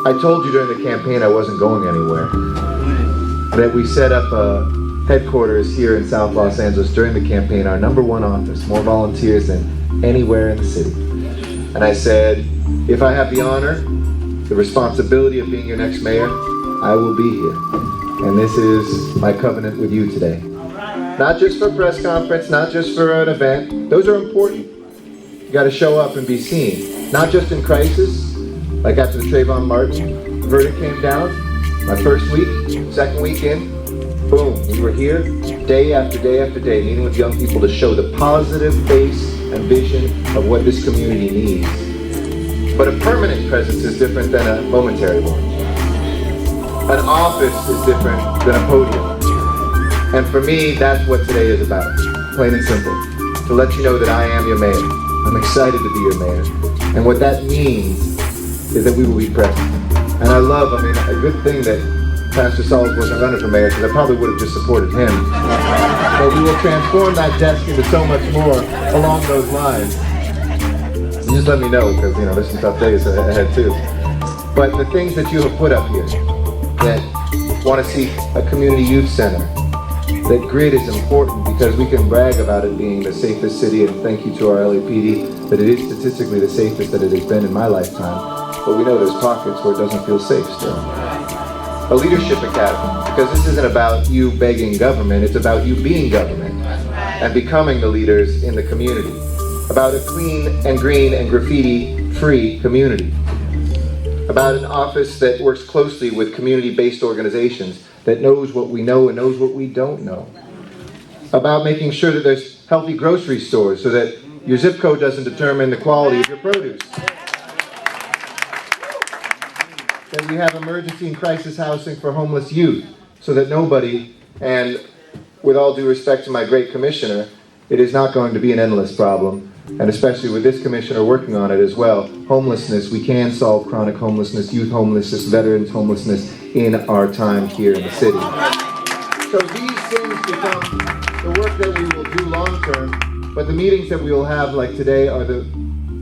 I told you during the campaign I wasn't going anywhere. That we set up headquarters here in South Los Angeles during the campaign, our #1 office, more volunteers than anywhere in the city. And I said, if I have the honor, the responsibility of being your next mayor, I will be here. And this is my covenant with you today. Not just for a press conference, not just for an event. Those are important. You got to show up and be seen. Not just in crisis, like after the Trayvon Martin verdict came down. My first week, second week in, boom, we were here day after day after day, meeting with young people to show the positive face and vision of what this community needs. But a permanent presence is different than a momentary one. An office is different than a podium. And for me, that's what today is about, plain and simple. To let you know that I am your mayor. I'm excited to be your mayor. And what that means is that we will be present. And I love, a good thing that Pastor Sauls wasn't running for mayor, because I probably would have just supported him. But we will transform that desk into so much more along those lines. You just let me know, because there's some tough days ahead too. But the things that you have put up here, that want to see a community youth center, that grid is important because we can brag about it being the safest city, and thank you to our LAPD that it is statistically the safest that it has been in my lifetime. But we know there's pockets where it doesn't feel safe still. A leadership academy, because this isn't about you begging government, it's about you being government and becoming the leaders in the community. About a clean and green and graffiti-free community. About an office that works closely with community-based organizations that knows what we know and knows what we don't know. About making sure that there's healthy grocery stores so that your zip code doesn't determine the quality of your produce. That we have emergency and crisis housing for homeless youth so that nobody, and with all due respect to my great commissioner, it is not going to be an endless problem. And especially with this commissioner working on it as well, homelessness, we can solve chronic homelessness, youth homelessness, veterans homelessness in our time here in the city. So these things become the work that we will do long term, but the meetings that we will have like today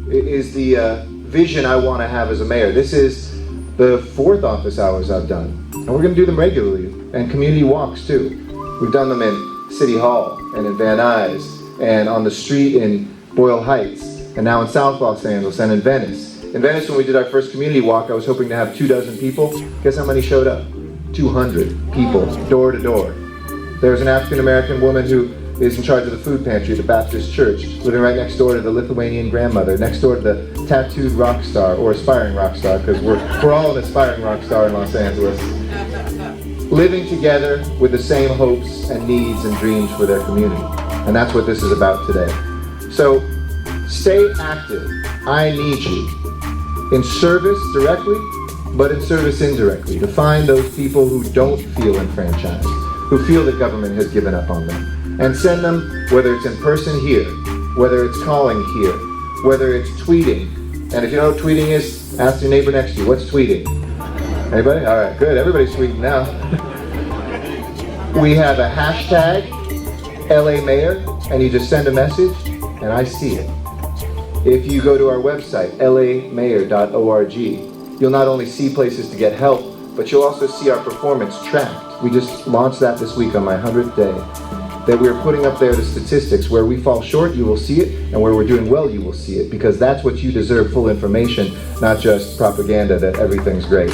is the vision I want to have as a mayor. This is the 4th office hours I've done, and we're going to do them regularly, and community walks too. We've done them in City Hall, and in Van Nuys, and on the street in Boyle Heights, and now in South Los Angeles, and in Venice. In Venice, when we did our first community walk, I was hoping to have 24 people. Guess how many showed up? 200 people, door to door. There's an African-American woman who is in charge of the food pantry at the Baptist Church, living right next door to the Lithuanian grandmother, next door to the tattooed rock star, or aspiring rock star, because we're all an aspiring rock star in Los Angeles. Living together with the same hopes and needs and dreams for their community. And that's what this is about today. So, stay active. I need you. In service directly, but in service indirectly, to find those people who don't feel enfranchised, who feel that government has given up on them, and send them, whether it's in person here, whether it's calling here, whether it's tweeting. And if you know what tweeting is, ask your neighbor next to you, what's tweeting? Anybody? All right, good, everybody's tweeting now. We have a hashtag, LAMAYOR, and you just send a message, and I see it. If you go to our website, lamayor.org, you'll not only see places to get help, but you'll also see our performance tracked. We just launched that this week on my 100th day. That we're putting up there the statistics. Where we fall short, you will see it, and where we're doing well, you will see it, because that's what you deserve, full information, not just propaganda that everything's great.